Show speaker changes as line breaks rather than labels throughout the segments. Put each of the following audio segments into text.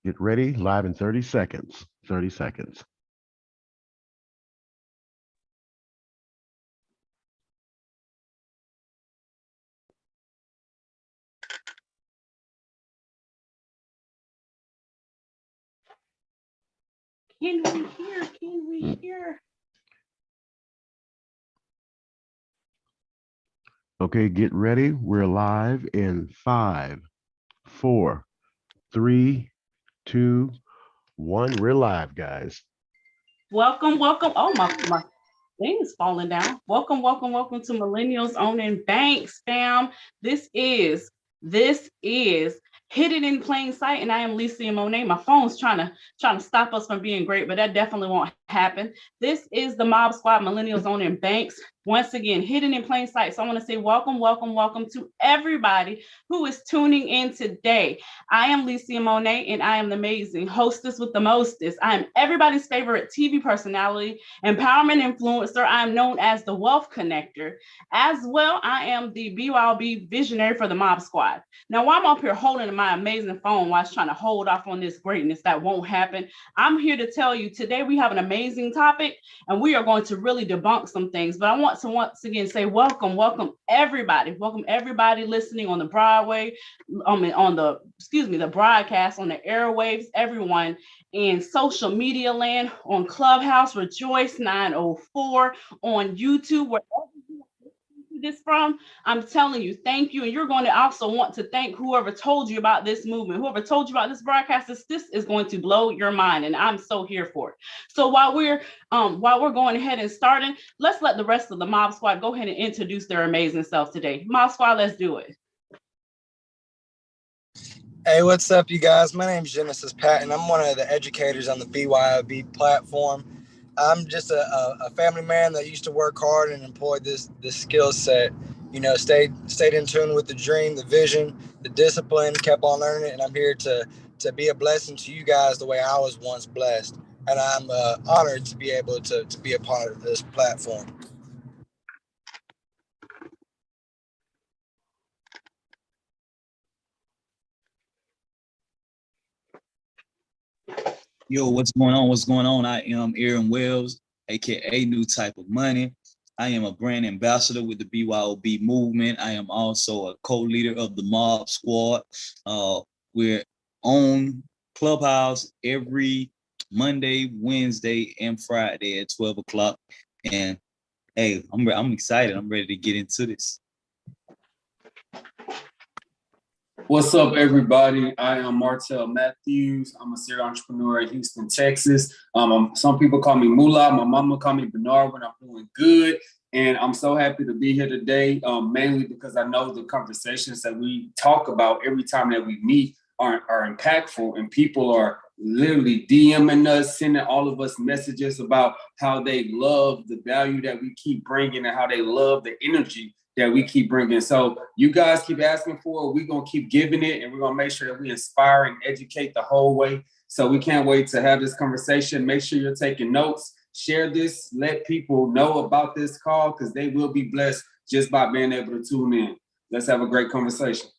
Get ready, live in 30 seconds. 30 seconds.
Can we hear? Can we hear?
Okay, get ready. We're live in 5, 4, 3, 2, 1. We're live, guys.
Welcome, welcome. Oh, my thing is falling down. Welcome, welcome, welcome to Millennials Owning Banks, fam. This is Hidden in Plain Sight, and I am Lisa Monet. My phone's trying to stop us from being great, but that definitely won't happen. This is the Mob Squad, Millennials Owning Banks. Once again, hidden in plain sight. So I want to say welcome, welcome, welcome to everybody who is tuning in today. I am Lisa Monet, and I am the amazing hostess with the mostest. I am everybody's favorite TV personality, empowerment influencer. I am known as the Wealth Connector. As well, I am the BYOB visionary for the Mob Squad. Now, while I'm up here holding my amazing phone while I was trying to hold off on this greatness that won't happen, I'm here to tell you today we have an amazing topic, and we are going to really debunk some things. But I want to once again say welcome everybody listening on the Broadway, on the broadcast, on the airwaves, everyone in social media land, on Clubhouse, Rejoice 904, on YouTube, wherever you are this from. I'm telling you, thank you. And you're going to also want to thank whoever told you about this movement, whoever told you about this broadcast. This is going to blow your mind, and I'm so here for it. So while we're going ahead and starting, let's let the rest of the Mob Squad go ahead and introduce their amazing self today. Mob Squad, let's do it.
Hey, what's up, you guys? My name's Genesis Patton. I'm one of the educators on the BYOB platform. I'm just a family man that used to work hard and employed this skill set. You know, stayed in tune with the dream, the vision, the discipline, kept on learning it, and I'm here to be a blessing to you guys the way I was once blessed. And I'm honored to be able to be a part of this platform.
Yo, what's going on? What's going on? I am Aaron Wells, aka New Type of Money. I am a brand ambassador with the BYOB movement. I am also a co-leader of the Mob Squad. We're on Clubhouse every Monday, Wednesday, and Friday at 12 o'clock. And hey, I'm excited. I'm ready to get into this.
What's up, everybody? I am Martell Matthews. I'm a serial entrepreneur in Houston, Texas. Some people call me Moolah. My mama call me Bernard when I'm doing good. And I'm so happy to be here today, mainly because I know the conversations that we talk about every time that we meet are impactful, and people are literally DMing us, sending all of us messages about how they love the value that we keep bringing and how they love the energy that we keep bringing. So you guys keep asking for it. We're going to keep giving it, and we're going to make sure that we inspire and educate the whole way. So we can't wait to have this conversation. Make sure you're taking notes. Share this. Let people know about this call, because they will be blessed just by being able to tune in. Let's have a great conversation.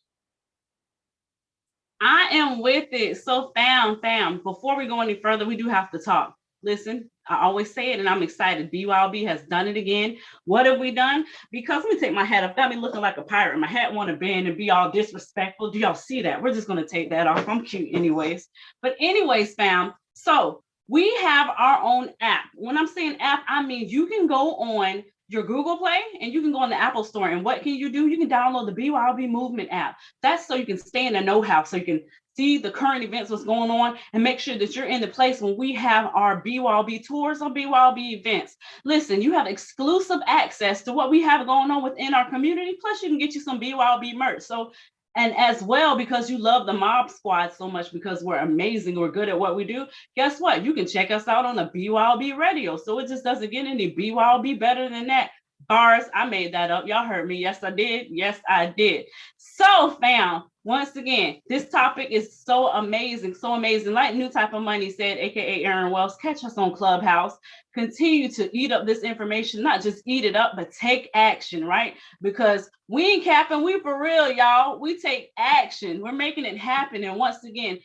I am with it. So fam, before we go any further, we do have to talk. Listen, I always say it, and I'm excited. BYOB has done it again. What have we done? Because let me take my hat off. Got me looking like a pirate. My hat want to bend and be all disrespectful. Do y'all see that? We're just going to take that off. I'm cute anyways. But anyways, fam, so we have our own app. When I'm saying app, I mean you can go on your Google Play and you can go on the Apple Store. And what can you do? You can download the BYOB Movement app. That's so you can stay in the know-how, so you can see the current events, what's going on, and make sure that you're in the place when we have our BYOB tours or BYOB events. Listen, you have exclusive access to what we have going on within our community. Plus, you can get you some BYOB merch. So, and as well, because you love the Mob Squad so much, because we're amazing, we're good at what we do, guess what? You can check us out on the BYOB radio. So it just doesn't get any BYOB better than that. Bars, I made that up. Y'all heard me. Yes, I did. Yes, I did. So, fam, once again, this topic is so amazing, so amazing. Like New Type of Money said, aka Aaron Wells, catch us on Clubhouse. Continue to eat up this information, not just eat it up, but take action, right? Because we ain't capping, we for real, y'all. We take action. We're making it happen. And once again,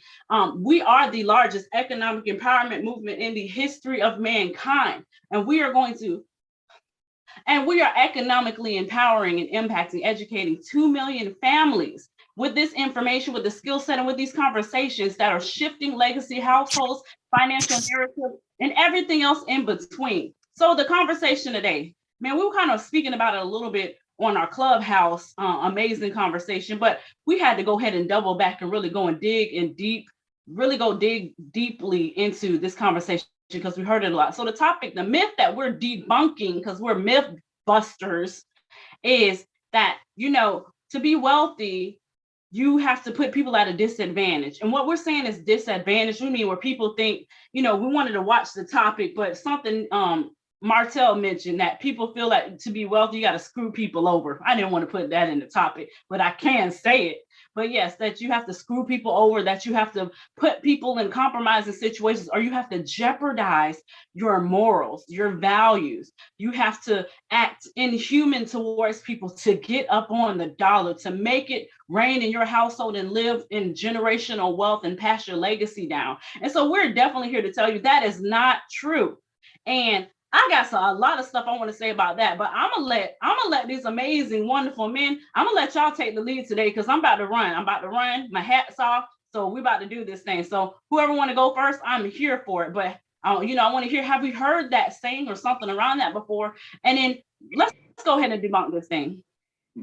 we are the largest economic empowerment movement in the history of mankind. And we are going to we are economically empowering and impacting, educating 2 million families with this information, with the skill set, and with these conversations that are shifting legacy households, financial narrative, and everything else in between. So the conversation today, man, we were kind of speaking about it a little bit on our Clubhouse, amazing conversation, but we had to go ahead and double back and really go and dig deeply into this conversation because we heard it a lot. So the topic, the myth that we're debunking, because we're myth busters, is that, to be wealthy, you have to put people at a disadvantage. And what we're saying is disadvantage. We mean where people think, we wanted to watch the topic, but something Martell mentioned that people feel like to be wealthy, you got to screw people over. I didn't want to put that in the topic, but I can say it. But yes, that you have to screw people over, that you have to put people in compromising situations, or you have to jeopardize your morals, your values. You have to act inhuman towards people to get up on the dollar, to make it reign in your household and live in generational wealth and pass your legacy down. And so we're definitely here to tell you that is not true. And I got a lot of stuff I want to say about that, but I'm gonna let these amazing, wonderful men. I'm gonna let y'all take the lead today because I'm about to run. My hat's off, so we're about to do this thing. So whoever want to go first, I'm here for it. But I want to hear, have we heard that saying or something around that before? And then let's go ahead and debunk this thing.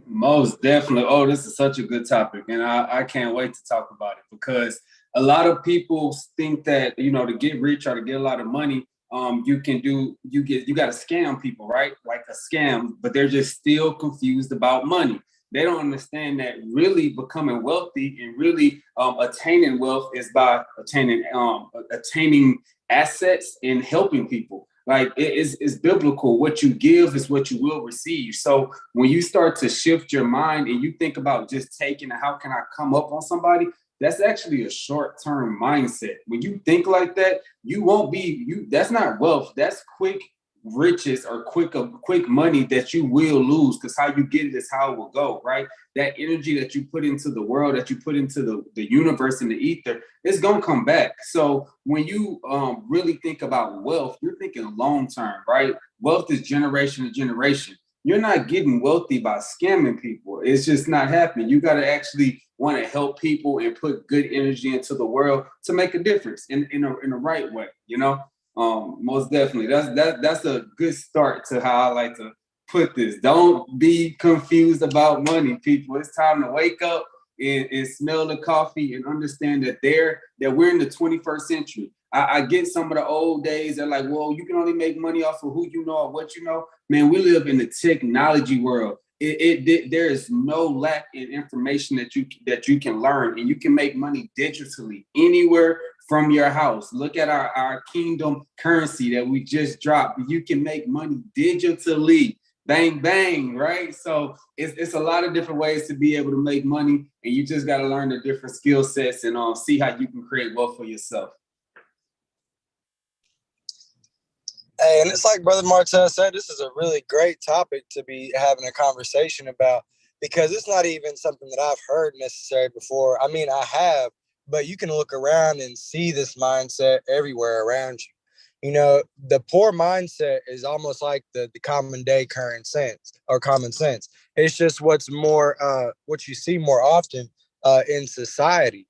Most definitely. Oh, this is such a good topic, and I can't wait to talk about it because a lot of people think that to get rich or to get a lot of money. You got to scam people, right? Like a scam, but they're just still confused about money. They don't understand that really becoming wealthy and really attaining wealth is by attaining assets and helping people. Like it's biblical. What you give is what you will receive. So when you start to shift your mind and you think about just taking, how can I come up on somebody? That's actually a short-term mindset. When you think like that, that's not wealth. That's quick riches or quick money that you will lose, because how you get it is how it will go, right? That energy that you put into the world, that you put into the universe and the ether, it's going to come back. So when you really think about wealth, you're thinking long-term, right? Wealth is generation to generation. You're not getting wealthy by scamming people. It's just not happening. You got to actually want to help people and put good energy into the world to make a difference in the right way. Most definitely. That's a good start to how I like to put this. Don't be confused about money, people. It's time to wake up and smell the coffee and understand that we're in the 21st century. I get some of the old days. They're like, well, you can only make money off of who you know or what you know. Man, we live in the technology world. There is no lack in information that you can learn, and you can make money digitally anywhere from your house. Look at our kingdom currency that we just dropped. You can make money digitally. Bang, bang, right? So it's a lot of different ways to be able to make money, and you just got to learn the different skill sets and see how you can create wealth for yourself.
Hey, and it's like Brother Martell said, this is a really great topic to be having a conversation about, because it's not even something that I've heard necessarily before. I mean, I have, but you can look around and see this mindset everywhere around you. The poor mindset is almost like the common day current sense or common sense. It's just what you see more often in society.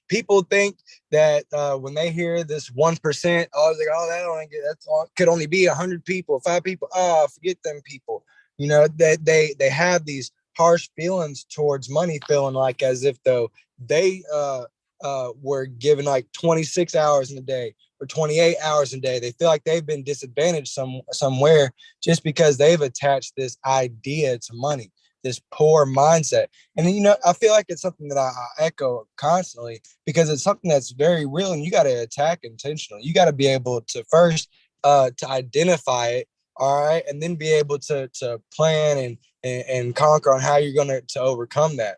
People think that when they hear this 1%, that could only be 100 people, 5 people. Forget them people. That they have these harsh feelings towards money, feeling like as if though they were given like 26 hours in a day or 28 hours a day. They feel like they've been disadvantaged somewhere just because they've attached this idea to money, this poor mindset. And I feel like it's something that I echo constantly, because it's something that's very real, and you got to attack intentionally. You got to be able to first to identify it, all right, and then be able to plan and conquer on how you're going to overcome that.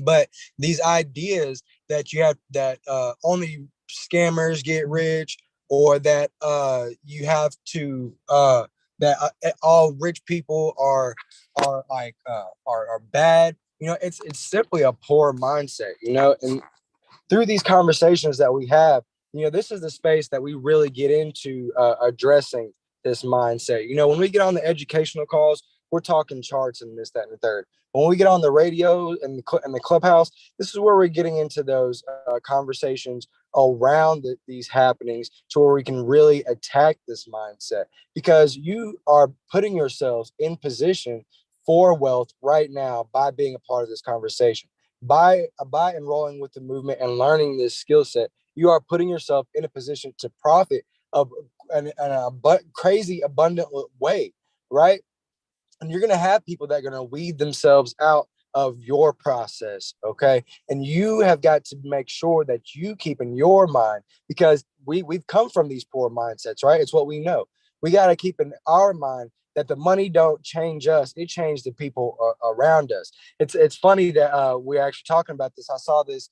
But these ideas that you have that only scammers get rich, or that you have to that all rich people are like are bad, you know, it's simply a poor mindset, you know. And through these conversations that we have, you know, this is the space that we really get into addressing this mindset. You know, when we get on the educational calls, we're talking charts and this, that, and the third. When we get on the radio and the clubhouse, this is where we're getting into those conversations around these happenings, to where we can really attack this mindset, because you are putting yourselves in position for wealth right now by being a part of this conversation. By enrolling with the movement and learning this skill set, you are putting yourself in a position to profit of crazy abundant way, right? And you're going to have people that are going to weed themselves out of your process, okay? And you have got to make sure that you keep in your mind, because we've come from these poor mindsets, right? It's what we know. We got to keep in our mind that the money don't change us, it changed the people around us. It's funny that we're actually talking about this. I saw this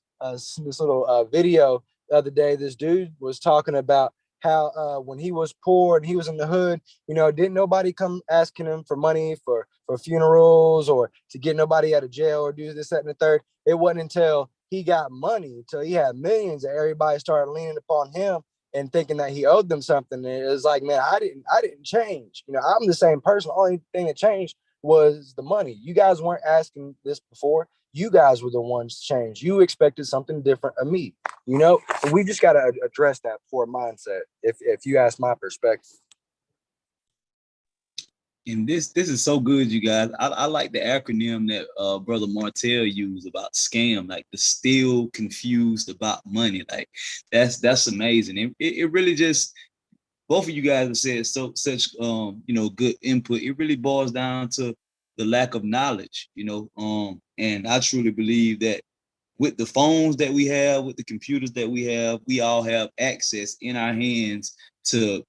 little video the other day. This dude was talking about how when he was poor and he was in the hood, you know, didn't nobody come asking him for money for funerals, or to get nobody out of jail, or do this, that, and the third. It wasn't until he got money, until he had millions, that everybody started leaning upon him and thinking that he owed them something. And it was like, man, I didn't change. You know, I'm the same person. The only thing that changed was the money. You guys weren't asking this before. You guys were the ones changed. You expected something different of me. You know, we just got to address that poor mindset, if you ask my perspective.
And this is so good, you guys. I like the acronym that Brother Martell used about scam, like the still confused about money. Like that's amazing. It really just, both of you guys have said such you know, good input. It really boils down to the lack of knowledge, you know. And I truly believe that with the phones that we have, with the computers that we have, we all have access in our hands to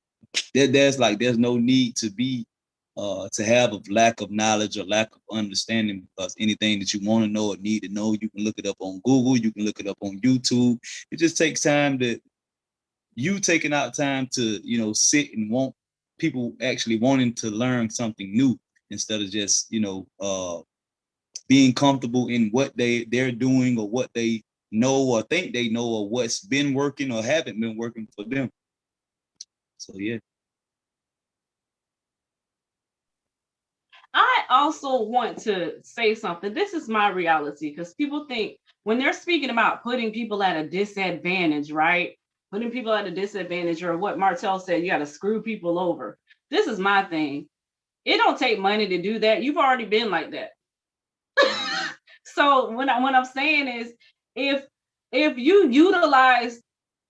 there's no need to be to have a lack of knowledge or lack of understanding, because anything that you want to know or need to know, you can look it up on Google, you can look it up on YouTube. It just takes time to you taking out time to, you know, sit and want people actually wanting to learn something new, instead of just, you know, being comfortable in what they're doing, or what they know or think they know, or what's been working or haven't been working for them. So yeah.
I also want to say something. This is my reality, because people think when they're speaking about putting people at a disadvantage, right? Putting people at a disadvantage, or what Martell said, you got to screw people over. This is my thing. It don't take money to do that. You've already been like that. So what I'm saying is, if you utilize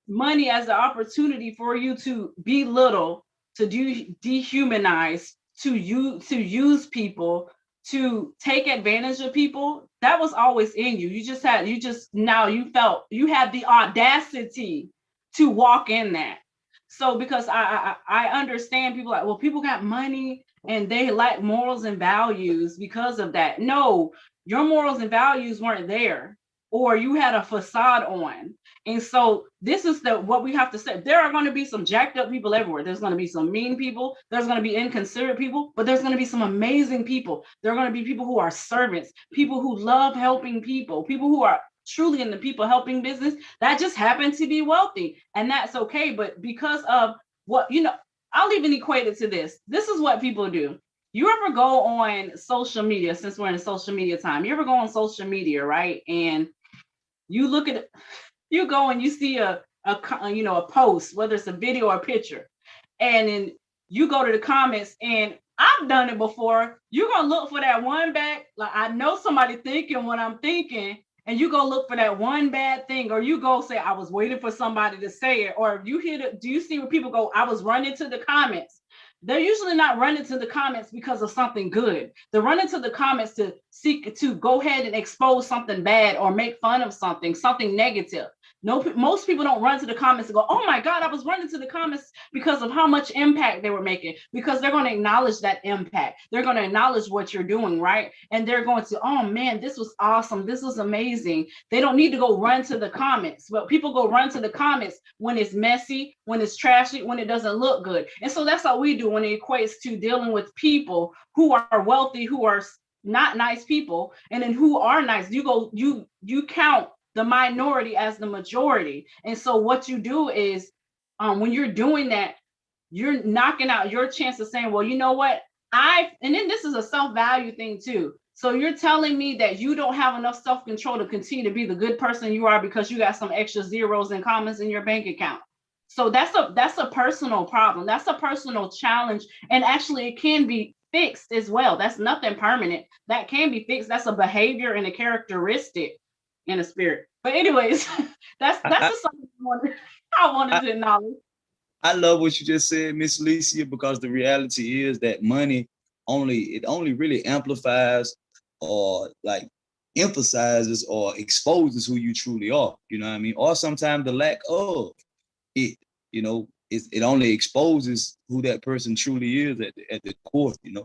money as an opportunity for you to belittle, to dehumanize, to use people, to take advantage of people, that was always in you. You felt you had the audacity to walk in that. So because I understand people like, well, people got money and they lack morals and values because of that. No, your morals and values weren't there, or you had a facade on. And so this is what we have to say. There are going to be some jacked up people everywhere. There's going to be some mean people. There's going to be inconsiderate people, but there's going to be some amazing people. There are going to be people who are servants, people who love helping people who are truly in the people helping business, that just happen to be wealthy. And that's okay. But because of what, you know, I'll even equate it to this. This is what people do. You ever go on social media, since we're in social media time, you ever go on social media, right? And you look at it, you go and you see a post, whether it's a video or a picture, and then you go to the comments, and I've done it before. You're gonna look for that one bad, like I know somebody thinking what I'm thinking, and you go look for that one bad thing, or you go say, I was waiting for somebody to say it, or you hear it. Do you see where people go, I was running to the comments? They're usually not running to the comments because of something good. They're running to the comments to seek to go ahead and expose something bad or make fun of something negative. No, most people don't run to the comments and go, oh my God, I was running to the comments because of how much impact they were making, because they're going to acknowledge that impact. They're going to acknowledge what you're doing, right? And they're going to, oh man, this was awesome. This was amazing. They don't need to go run to the comments, but people go run to the comments when it's messy, when it's trashy, when it doesn't look good. And so that's how we do when it equates to dealing with people who are wealthy, who are not nice people, and then who are nice. You count the minority as the majority. And so what you do is when you're doing that, you're knocking out your chance of saying, well, you know what, and then this is a self-value thing too. So you're telling me that you don't have enough self-control to continue to be the good person you are because you got some extra zeros and commas in your bank account. So that's a personal problem. That's a personal challenge. And actually it can be fixed as well. That's nothing permanent. That can be fixed. That's a behavior and a characteristic in a spirit. But anyways, that's just something I wanted to acknowledge.
I love what you just said, Miss Alicia, because the reality is that money only really amplifies or like emphasizes or exposes who you truly are. You know what I mean? Or sometimes the lack of it, you know, it only exposes who that person truly is at the core, you know.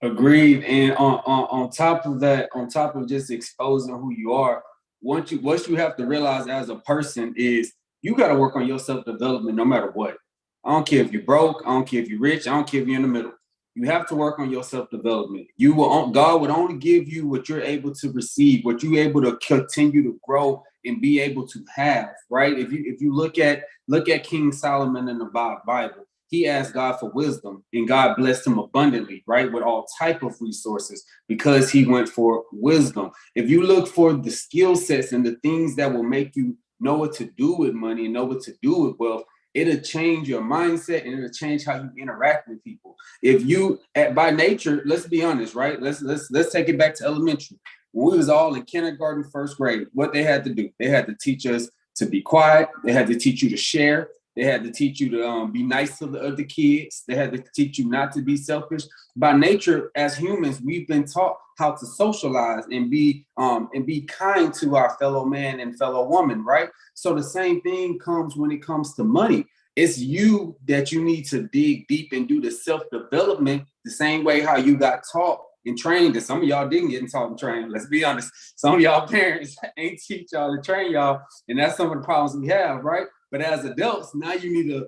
Agreed. And on top of that, on top of just exposing who you are, what you have to realize as a person is you got to work on your self-development no matter what. I don't care if you're broke, I don't care if you're rich, I don't care if you're in the middle. You have to work on your self-development. God would only give you what you're able to receive, what you're able to continue to grow and be able to have, right? If you look at King Solomon in the Bible, he asked God for wisdom and God blessed him abundantly, right? With all type of resources because he went for wisdom. If you look for the skill sets and the things that will make you know what to do with money and know what to do with wealth, it'll change your mindset and it'll change how you interact with people. If you, by nature, let's be honest, right? Let's take it back to elementary. When we was all in kindergarten, first grade, what they had to do, they had to teach us to be quiet. They had to teach you to share. They had to teach you to be nice to the other kids. They had to teach you not to be selfish. By nature, as humans, we've been taught how to socialize and be kind to our fellow man and fellow woman, right? So the same thing comes when it comes to money. It's you that you need to dig deep and do the self-development the same way how you got taught and trained. And some of y'all didn't get taught and trained. Let's be honest. Some of y'all parents ain't teach y'all to train y'all. And that's some of the problems we have, right? But as adults, now you need to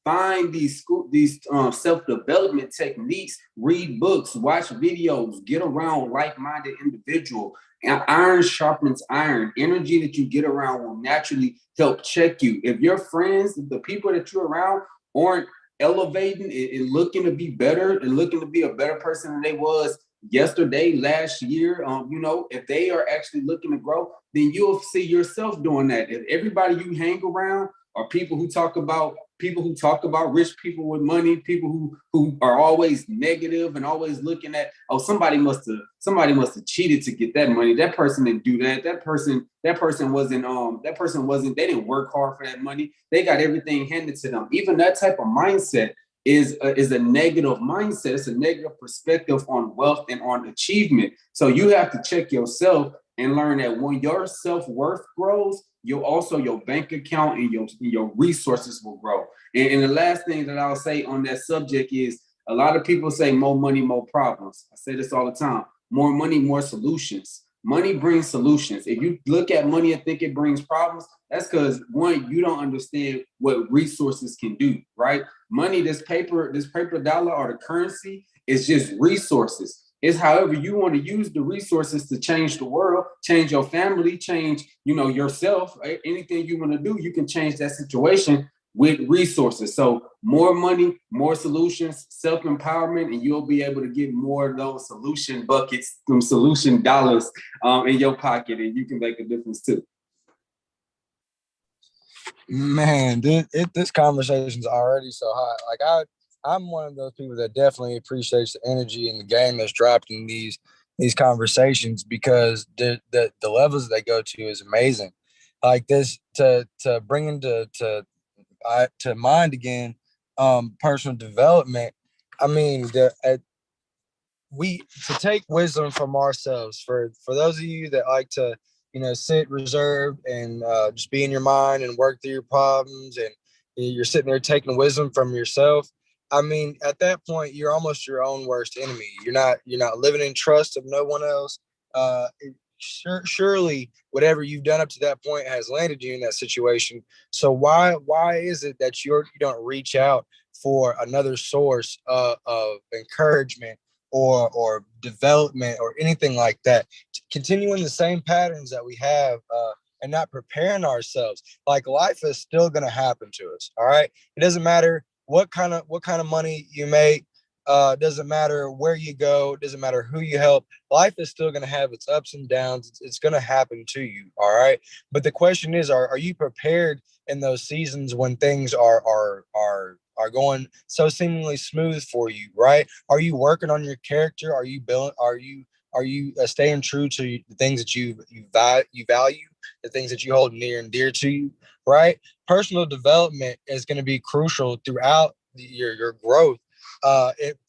find these self-development techniques, read books, watch videos, get around like-minded individuals. And iron sharpens iron. Energy that you get around will naturally help check you. If your friends, the people that you're around aren't elevating and looking to be better and looking to be a better person than they was yesterday, last year, if they are actually looking to grow, then you'll see yourself doing that. If everybody you hang around are people who talk about rich people with money, people who are always negative and always looking at, oh, somebody must have cheated to get that money. That person didn't do that. That person wasn't, they didn't work hard for that money. They got everything handed to them. Even that type of mindset is a negative mindset. It's a negative perspective on wealth and on achievement. So you have to check yourself and learn that when your self-worth grows, your bank account and your resources will grow. And the last thing that I'll say on that subject is a lot of people say more money, more problems. I say this all the time. More money, more solutions. Money brings solutions. If you look at money and think it brings problems, that's because, one, you don't understand what resources can do, right? Money, this paper dollar or the currency is just resources. It's however you want to use the resources to change the world, change your family, change, yourself, right? Anything you want to do, you can change that situation with resources. So more money, more solutions, self-empowerment, and you'll be able to get more of those solution buckets, some solution dollars in your pocket, and you can make a difference too.
Man, this conversation's already so hot. Like I'm one of those people that definitely appreciates the energy and the game that's dropped in these conversations, because the levels they go to is amazing. Like this to bring into to mind again, personal development. I mean, we to take wisdom from ourselves. For those of you that like to, sit reserved and just be in your mind and work through your problems, and you're sitting there taking wisdom from yourself. I mean, at that point, you're almost your own worst enemy. You're not living in trust of no one else. Uh, Surely, whatever you've done up to that point has landed you in that situation. So why is it that you don't reach out for another source of encouragement or development or anything like that, continuing the same patterns that we have, and not preparing ourselves? Like, life is still going to happen to us. All right, it doesn't matter what kind of money you make. Doesn't matter where you go, doesn't matter who you help. Life is still going to have its ups and downs. It's going to happen to you. All right, but the question is, are you prepared in those seasons when things are going so seemingly smooth for you? Right, are you working on your character? Are you building, are you staying true to the things that you value, the things that you hold near and dear to you? Right, personal development is going to be crucial throughout your growth,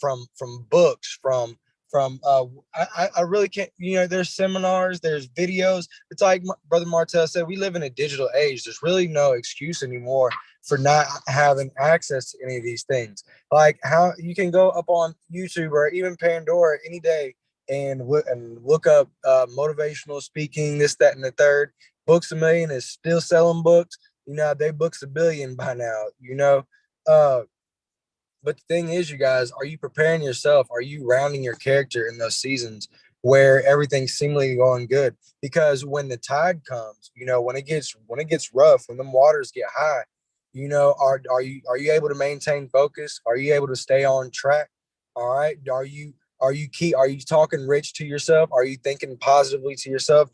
from books, from I really can't, there's seminars, there's videos. It's like Brother Martell said, we live in a digital age. There's really no excuse anymore for not having access to any of these things. Like, how you can go up on YouTube or even Pandora any day and look up motivational speaking, this, that, and the third. Books a Million is still selling books. They books a billion by now. Uh, but the thing is, you guys, are you preparing yourself? Are you rounding your character in those seasons where everything's seemingly going good? Because when the tide comes, when it gets rough, when the waters get high, are you able to maintain focus? Are you able to stay on track? All right. Are you talking rich to yourself? Are you thinking positively to yourself?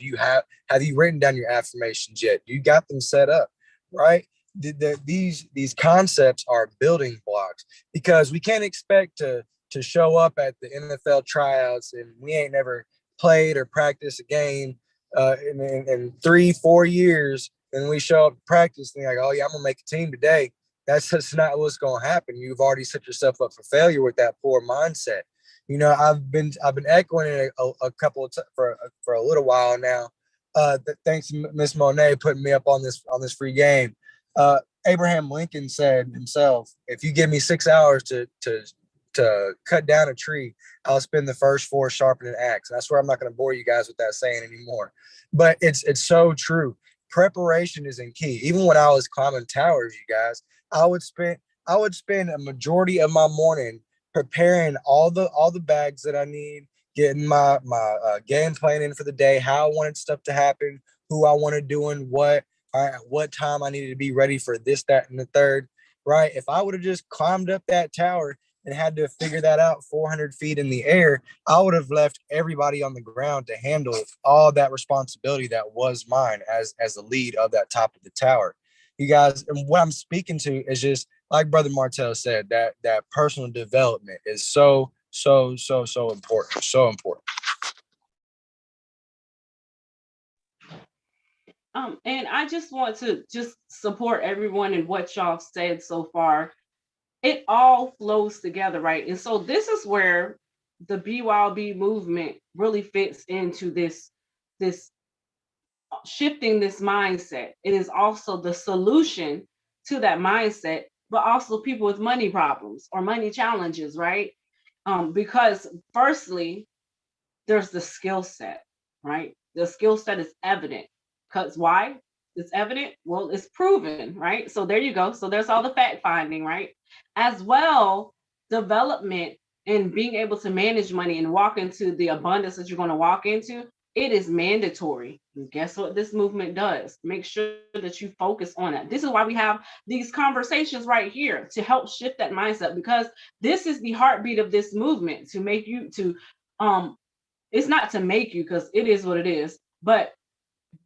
Have you written down your affirmations yet? You got them set up, right? These concepts are building blocks, because we can't expect to show up at the NFL tryouts and we ain't never played or practiced a game in 3-4 years. And we show up to practice and like, oh yeah, I'm gonna make a team today. That's just not what's gonna happen. You've already set yourself up for failure with that poor mindset. I've been echoing it a couple of for a little while now. Thanks to Miss Monet putting me up on this free game. Abraham Lincoln said himself, if you give me 6 hours to cut down a tree, I'll spend the first 4 sharpening an axe. And I swear I'm not going to bore you guys with that saying anymore. But it's so true. Preparation is in key. Even when I was climbing towers, you guys, I would spend a majority of my morning preparing all the bags that I need, getting my game plan in for the day, how I wanted stuff to happen, who I wanted doing what, at what time I needed to be ready for this, that, and the third. Right? If I would have just climbed up that tower and had to figure that out 400 feet in the air, I would have left everybody on the ground to handle all that responsibility that was mine as the lead of that top of the tower. You guys, and what I'm speaking to is just like Brother Martell said, that personal development is so important, so important.
And I just want to just support everyone in what y'all said so far. It all flows together, right? And so this is where the BYOB movement really fits into this shifting this mindset. It is also the solution to that mindset, but also people with money problems or money challenges, right? Because firstly, there's the skill set, right? The skill set is evident. Because why? It's evident. Well, it's proven, right? So there you go. So there's all the fact finding, right? As well, development and being able to manage money and walk into the abundance that you're going to walk into, it is mandatory. And guess what this movement does? Make sure that you focus on that. This is why we have these conversations right here to help shift that mindset, because this is the heartbeat of this movement, to make you to it's not to make you, because it is what it is, but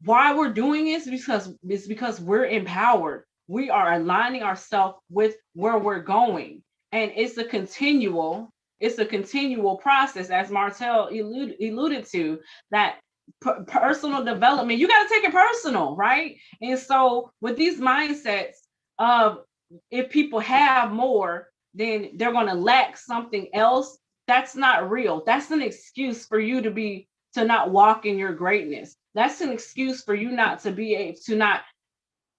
why we're doing it is because we're empowered. We are aligning ourselves with where we're going, and it's a continual process, as Martell alluded to, that personal development. You got to take it personal, right? And so with these mindsets of, if people have more, then they're going to lack something else. that's not real. That's an excuse for you to not walk in your greatness. That's an excuse for you not to be able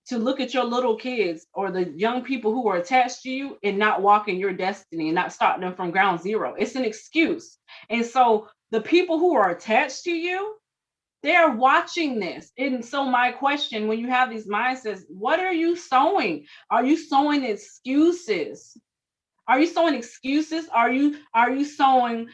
to look at your little kids or the young people who are attached to you and not walk in your destiny and not start them from ground zero. It's an excuse. And so the people who are attached to you, they're watching this. And so my question, when you have these mindsets, what are you sowing? Are you sowing excuses? Are you sowing excuses? Are you sowing,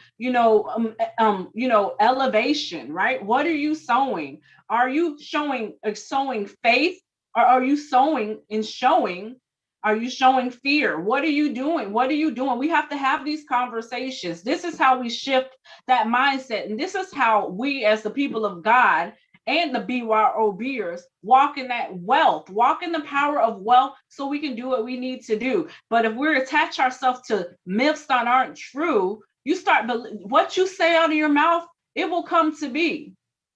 elevation, right? What are you sowing? Are you sowing faith? Or are you sowing and showing? Are you showing fear? What are you doing? What are you doing? We have to have these conversations. This is how we shift that mindset. And this is how we, as the people of God and the BYOBers, walk in that wealth, walk in the power of wealth so we can do what we need to do. But if we attach ourselves to myths that aren't true, you start, what you say out of your mouth, it will come to be.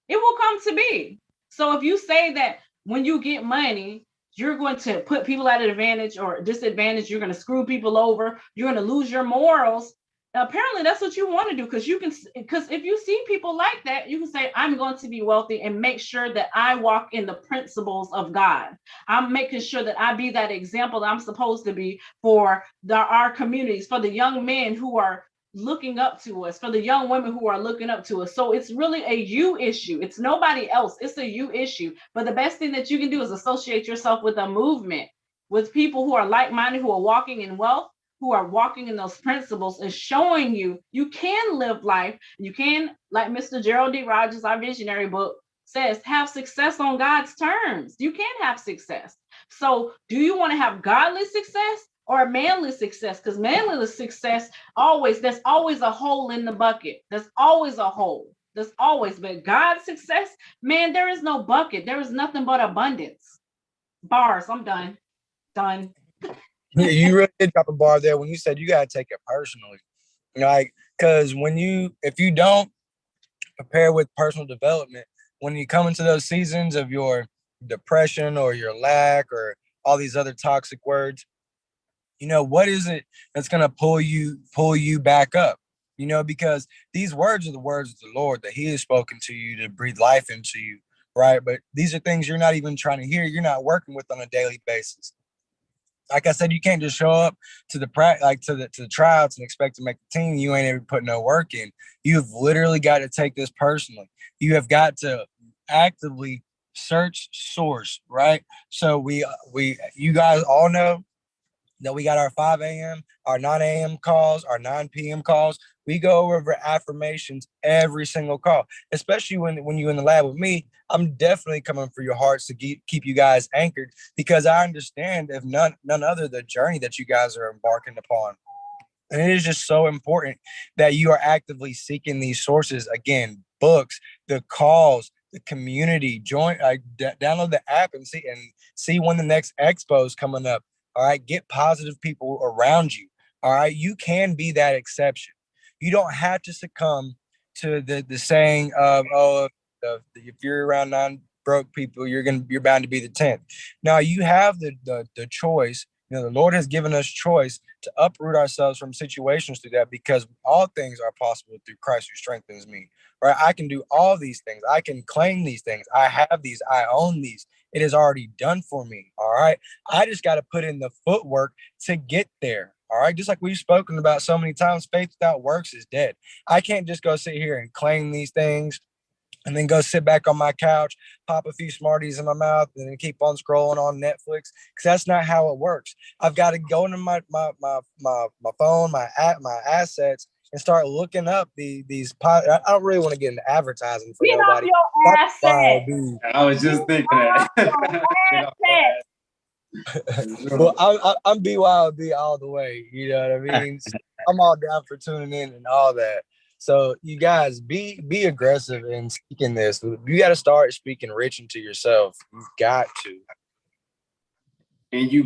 It will come to be. So if you say that when you get money, you're going to put people at an advantage or disadvantage, you're going to screw people over, you're going to lose your morals. Apparently that's what you want to do, because if you see people like that, you can say, I'm going to be wealthy and make sure that I walk in the principles of God. I'm making sure that I be that example that I'm supposed to be for our communities, for the young men who are looking up to us, for the young women who are looking up to us. So it's really a you issue. It's nobody else. It's a you issue. But the best thing that you can do is associate yourself with a movement, with people who are like-minded, who are walking in wealth, who are walking in those principles and showing you can live life. You can, like Mr. Gerald D. Rogers, our visionary book says, have success on God's terms. You can have success. So do you want to have godly success or manly success? Because manly success, there's always a hole in the bucket. There's always a hole. There's always, but God's success, man, there is no bucket. There is nothing but abundance. Bars, I'm done. Done.
You really did drop a bar there when you said you got to take it personally. Like, because if you don't prepare with personal development, when you come into those seasons of your depression or your lack or all these other toxic words, what is it that's going to pull you back up? Because these words are the words of the Lord that he has spoken to you to breathe life into you, right? But these are things you're not even trying to hear. You're not working with on a daily basis. Like I said, you can't just show up to the tryouts and expect to make the team. You ain't ever put no work in. You've literally got to take this personally. You have got to actively search source, right? So you guys all know that we got our 5 a.m., our 9 a.m. calls, our 9 p.m. calls. We go over affirmations every single call, especially when you're in the lab with me. I'm definitely coming for your hearts to keep you guys anchored, because I understand, if none other, the journey that you guys are embarking upon. And it is just so important that you are actively seeking these sources. Again, books, the calls, the community. Download the app and see when the next expo is coming up. All right, get positive people around you. All right, you can be that exception. You don't have to succumb to the saying of, if you're around 9 broke people, you're bound to be the 10th. Now you have the choice. The Lord has given us choice to uproot ourselves from situations through that, because all things are possible through Christ who strengthens me. Right? I can do all these things. I can claim these things. I have these. I own these. It is already done for me. All right. I just got to put in the footwork to get there. All right. Just like we've spoken about so many times, faith without works is dead. I can't just go sit here and claim these things and then go sit back on my couch, pop a few Smarties in my mouth, and then keep on scrolling on Netflix, because that's not how it works. I've got to go into my phone, my assets, and start looking up these. I don't really want to get into advertising for nobody.
Your asset.
I was just thinking that.
Well, I'm BYOB all the way. You know what I mean? So I'm all down for tuning in and all that. So you guys be aggressive in speaking this. You got to start speaking rich into yourself. You've got to.
And you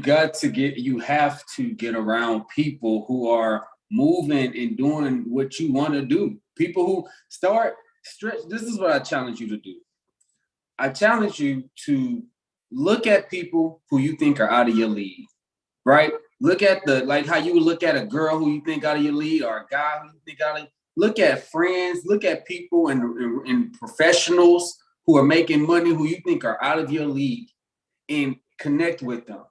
have to get around people who are moving and doing what you want to do. People who stretch. This is what I challenge you to do. I challenge you to look at people who you think are out of your league, right? Look at like how you would look at a girl who you think out of your league or a guy who you think out of. Look at friends, look at people and professionals who are making money who you think are out of your league and connect with them.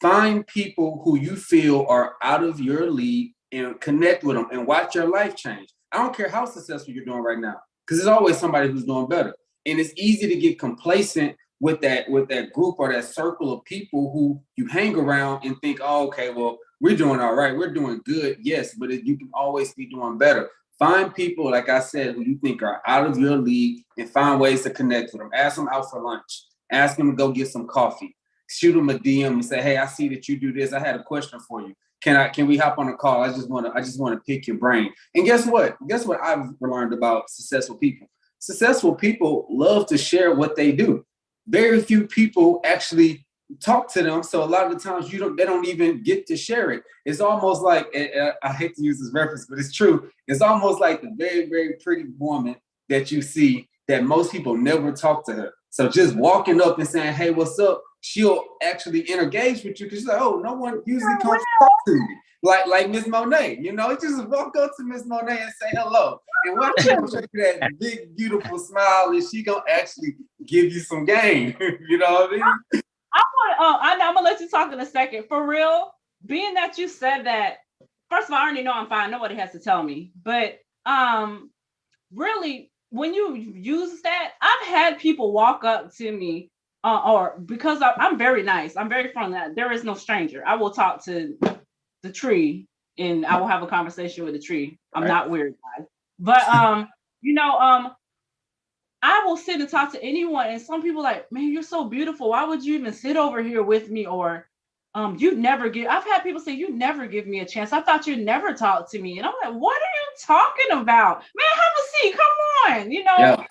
Find people who you feel are out of your league and connect with them and watch your life change. I don't care how successful you're doing right now, because there's always somebody who's doing better. And it's easy to get complacent with that group or that circle of people who you hang around and think, oh, okay, well, we're doing all right. We're doing good. Yes, but you can always be doing better. Find people, like I said, who you think are out of your league and find ways to connect with them. Ask them out for lunch. Ask them to go get some coffee. Shoot them a DM and say, hey, I see that you do this. I had a question for you. Can we hop on a call? I just want to pick your brain. And guess what? Guess what I've learned about successful people? Successful people love to share what they do. Very few people actually talk to them. So a lot of the times they don't even get to share it. It's almost like, I hate to use this reference, but it's true. It's almost like the very, very pretty woman that you see that most people never talk to her. So just walking up and saying, hey, what's up? She'll actually engage with you because she's like, oh, no one usually comes to talk to me. Like Miss Monet, just walk up to Miss Monet and say hello. And watch her show you that big, beautiful smile, and she gonna actually give you some game. You know what I mean?
I'm gonna let you talk in a second. For real, being that you said that, first of all, I already know I'm fine. Nobody has to tell me. But really, when you use that, I've had people walk up to me, or because I'm very nice, I'm very friendly. There is no stranger. I will talk to the tree and I will have a conversation with the tree. I'm not weird, guys. But I will sit and talk to anyone, and some people like, man, you're so beautiful. Why would you even sit over here with me? Or you'd never give. I've had people say, you never give me a chance. I thought you'd never talk to me. And I'm like, what are you talking about? Man, have a seat. Come on.
Yeah.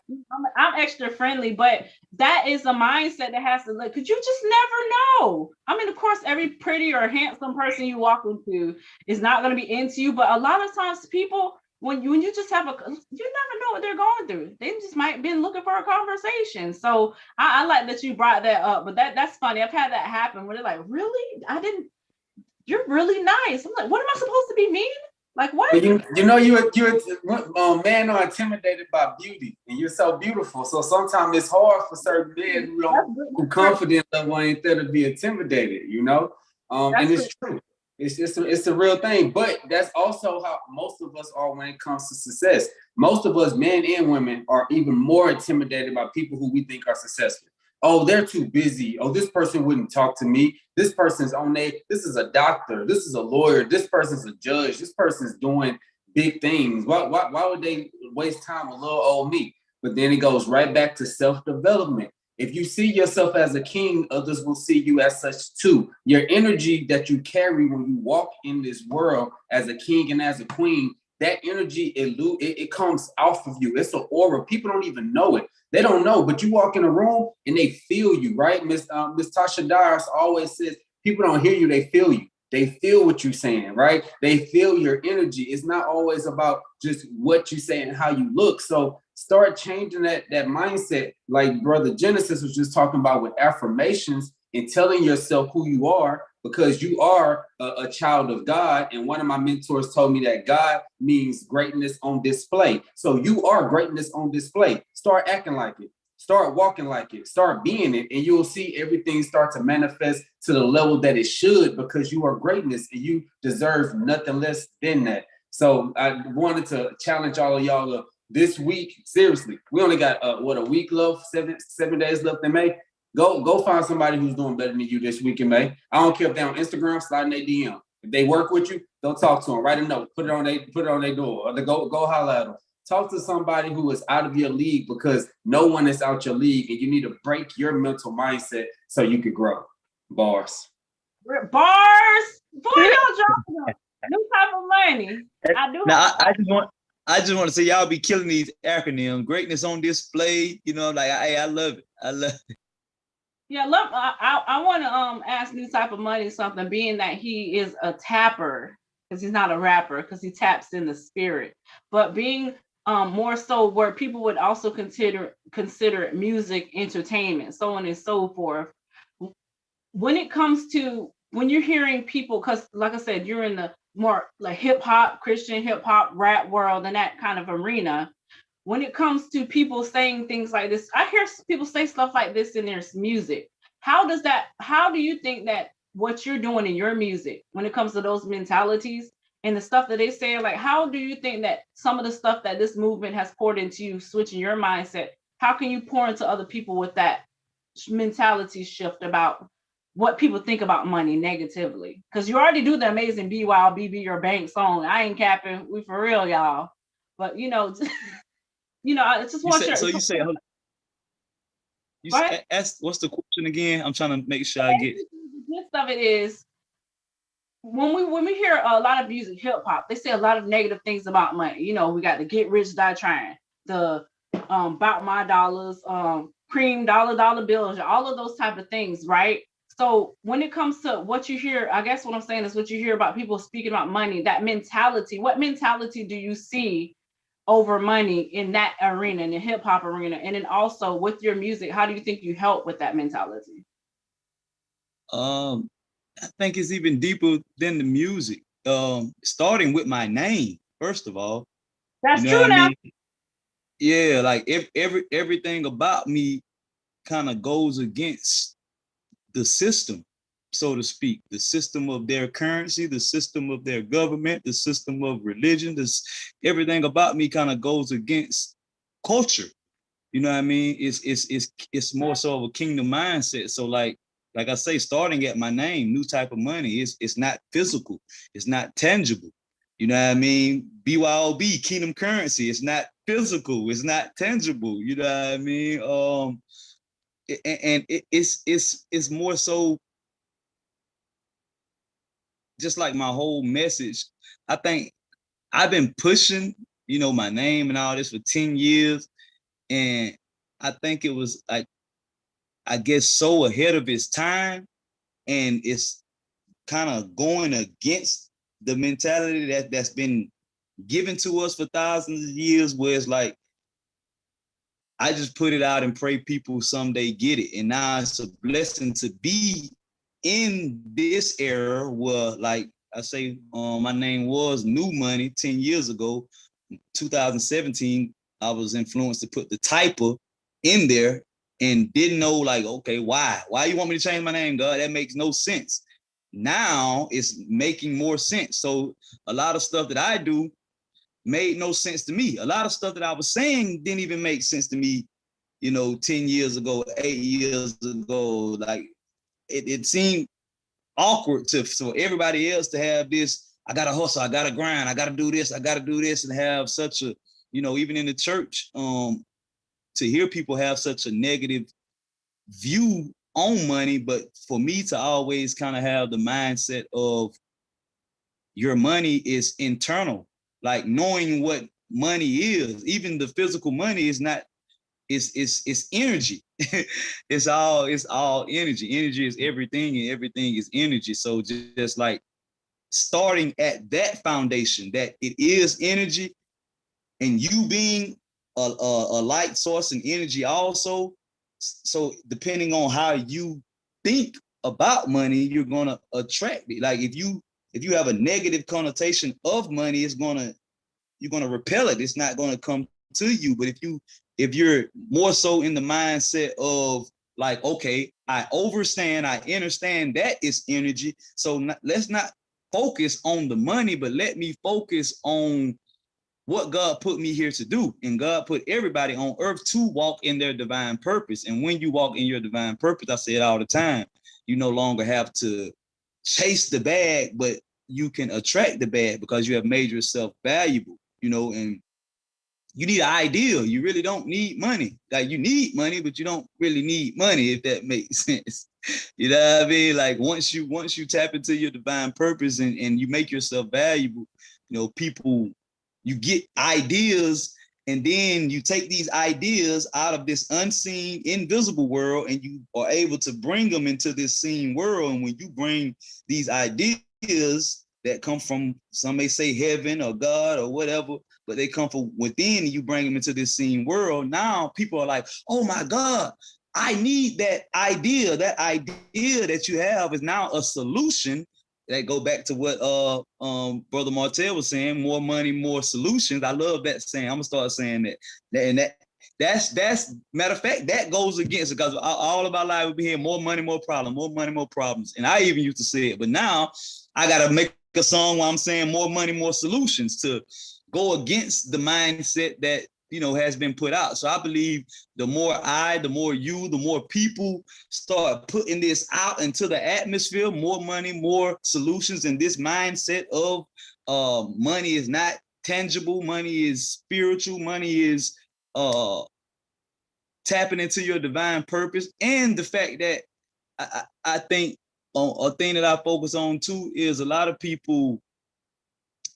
I'm extra friendly, but that is a mindset that has to look, because you just never know. I mean, of course, every pretty or handsome person you walk into is not going to be into you, but a lot of times people, when you just have you never know what they're going through. They just might be looking for a conversation. So I like that you brought that up, but that's funny. I've had that happen where they're like, really? You're really nice. I'm like, what am I supposed to be mean? Like what?
But you're men are intimidated by beauty, and you're so beautiful. So sometimes it's hard for certain men who confident level ain't there to be intimidated, and it's true. It's a real thing, but that's also how most of us are when it comes to success. Most of us, men and women, are even more intimidated by people who we think are successful. Oh, they're too busy. Oh, this person wouldn't talk to me. This person's this is a doctor. This is a lawyer. This person's a judge. This person's doing big things. Why would they waste time with little old me? But then it goes right back to self-development. If you see yourself as a king, others will see you as such too. Your energy that you carry when you walk in this world as a king and as a queen, that energy, it comes off of you. It's an aura. People don't even know it. They don't know, but you walk in a room and they feel you, right? Miss Tasha Dars always says, people don't hear you, they feel you. They feel what you're saying, right? They feel your energy. It's not always about just what you say and how you look. So start changing that mindset, like Brother Genesis was just talking about with affirmations and telling yourself who you are, because you are a child of God. And one of my mentors told me that God means greatness on display. So you are greatness on display. Start acting like it. Start walking like it. Start being it. And you'll see everything start to manifest to the level that it should, because you are greatness and you deserve nothing less than that. So I wanted to challenge all of y'all this week. Seriously, we only got a week left, seven days left in May. Go find somebody who's doing better than you this week in May. I don't care if they're on Instagram, slide in their DM. If they work with you, don't talk to them. Write a note, put it on their door, or go holler at them. Talk to somebody who is out of your league, because no one is out your league, and you need to break your mental mindset so you could grow. Bars.
Boy, y'all dropping them. New type of money. I do.
Now I just want to say, y'all be killing these acronyms. Greatness on display. I love it. I love it.
Yeah, look, I want to ask New Type of Money something, being that he is a tapper, because he's not a rapper, because he taps in the spirit, but being more so where people would also consider music entertainment, so on and so forth. When it comes to when you're hearing people, because like I said, you're in the more like hip hop, Christian hip hop, rap world, and that kind of arena. When it comes to people saying things like this, I hear people say stuff like this in their music. How do you think that what you're doing in your music, when it comes to those mentalities and the stuff that they say, like, how do you think that some of the stuff that this movement has poured into you, switching your mindset, how can you pour into other people with that mentality shift about what people think about money negatively? Because you already do the amazing BYOB, Be Your Bank song. I ain't capping, we for real, y'all. But I just
You
want
say,
your.
so you say,
Go ahead.
ask, what's the question again? I'm trying to make sure I get.
The gist of it is when we hear a lot of music, hip hop, they say a lot of negative things about money. We got the get rich, die trying, the about my dollars, cream dollar bills, all of those type of things, right? So when it comes to what you hear, I guess what I'm saying is what you hear about people speaking about money, that mentality, what mentality do you see over money in that arena, in the hip hop arena? And then also with your music, how do you think you help with that mentality?
I think it's even deeper than the music. Starting with my name, first of all.
That's
you know
true
what
now.
I mean? Yeah, like everything about me kind of goes against the system, so to speak, the system of their currency, the system of their government, the system of religion. Everything about me kind of goes against culture. You know what I mean? It's more so of a kingdom mindset. So like I say, starting at my name, new type of money, it's not physical, it's not tangible. You know what I mean? BYOB, kingdom currency, it's not physical, it's not tangible. You know what I mean? It's more so just like my whole message. I think I've been pushing, my name and all this for 10 years. And I think it was like, I guess, so ahead of its time. And it's kind of going against the mentality that's been given to us for thousands of years, where it's like, I just put it out and pray people someday get it. And now it's a blessing to be in this era where, like I say, my name was New Money 10 years ago. 2017, I was influenced to put the typer in there and didn't know, like, okay, why you want me to change my name, God? That makes no sense. Now it's making more sense. So a lot of stuff that I do made no sense to me. A lot of stuff that I was saying didn't even make sense to me, 10 years ago, 8 years ago. Like it seemed awkward for everybody else to have this. I gotta hustle, I gotta grind, I gotta do this, and have such a, even in the church, to hear people have such a negative view on money. But for me to always kind of have the mindset of your money is internal, like knowing what money is. Even the physical money is not. It's energy. it's all energy. Energy is everything, and everything is energy. So just like starting at that foundation, that it is energy, and you being a light source and energy also. So depending on how you think about money, you're gonna attract it. Like if you have a negative connotation of money, you're gonna repel it. It's not gonna come to you. But if you're more so in the mindset of like, okay, I understand that it's energy. So let's not focus on the money, but let me focus on what God put me here to do. And God put everybody on earth to walk in their divine purpose. And when you walk in your divine purpose, I say it all the time, you no longer have to chase the bag, but you can attract the bag because you have made yourself valuable, and you need an ideal. You really don't need money. Like you need money, but you don't really need money, if that makes sense. You know what I mean? Like once you tap into your divine purpose and you make yourself valuable, people, you get ideas, and then you take these ideas out of this unseen, invisible world, and you are able to bring them into this seen world. And when you bring these ideas that come from, some may say heaven or God or whatever, but they come from within, and you bring them into this seen world. Now people are like, oh my God, I need that idea. That idea that you have is now a solution. That go back to what Brother Martell was saying, more money, more solutions. I love that saying. I'm gonna start saying that. And that's matter of fact, that goes against it, because all of our life we've been hearing more money, more problems, more money, more problems. And I even used to say it, but now I gotta make a song where I'm saying more money, more solutions, to go against the mindset that has been put out. So I believe the more the more you, the more people start putting this out into the atmosphere, more money, more solutions, and this mindset of money is not tangible, money is spiritual, money is tapping into your divine purpose. And the fact that I think a thing that I focus on too is a lot of people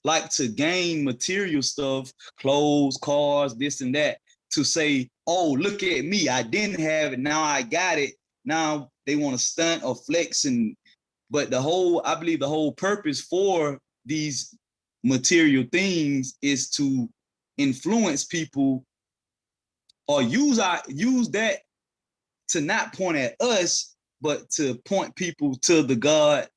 like to gain material stuff, clothes, cars, this and that, to say, oh, look at me, I didn't have it, now I got it. Now they want to stunt or flex. But I believe the whole purpose for these material things is to influence people, or use that to not point at us, but to point people to the God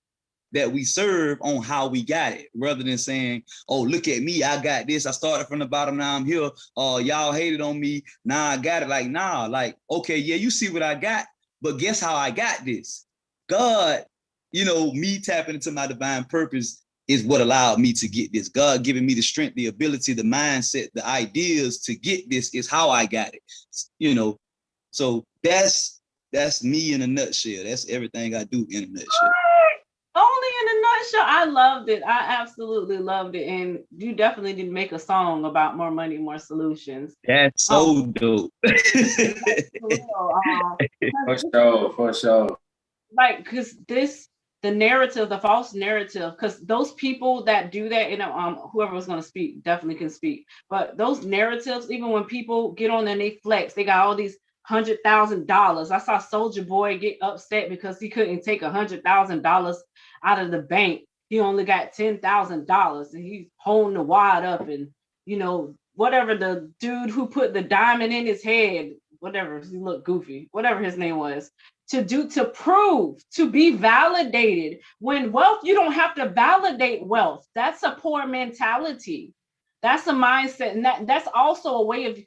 that we serve on how we got it, rather than saying, oh, look at me, I got this, I started from the bottom, now I'm here, y'all hated on me, now I got it. Like, nah, like, okay, yeah, you see what I got, but guess how I got this? God, me tapping into my divine purpose is what allowed me to get this. God giving me the strength, the ability, the mindset, the ideas to get this is how I got it. So that's me in a nutshell. That's everything I do in a nutshell.
Only in a nutshell. I loved it. I absolutely loved it. And you definitely did make a song about more money, more solutions.
That's so dope.
For sure.
Like, because the narrative, the false narrative, because those people that do that, whoever was going to speak definitely can speak. But those narratives, even when people get on there and they flex, they got all these $100,000. I saw Soulja Boy get upset because he couldn't take $100,000 out of the bank. He only got $10,000, and he's holding the wad up, and whatever the dude who put the diamond in his head, whatever, he looked goofy, whatever his name was, to prove, to be validated. When wealth, you don't have to validate wealth. That's a poor mentality. That's a mindset, and that's also a way of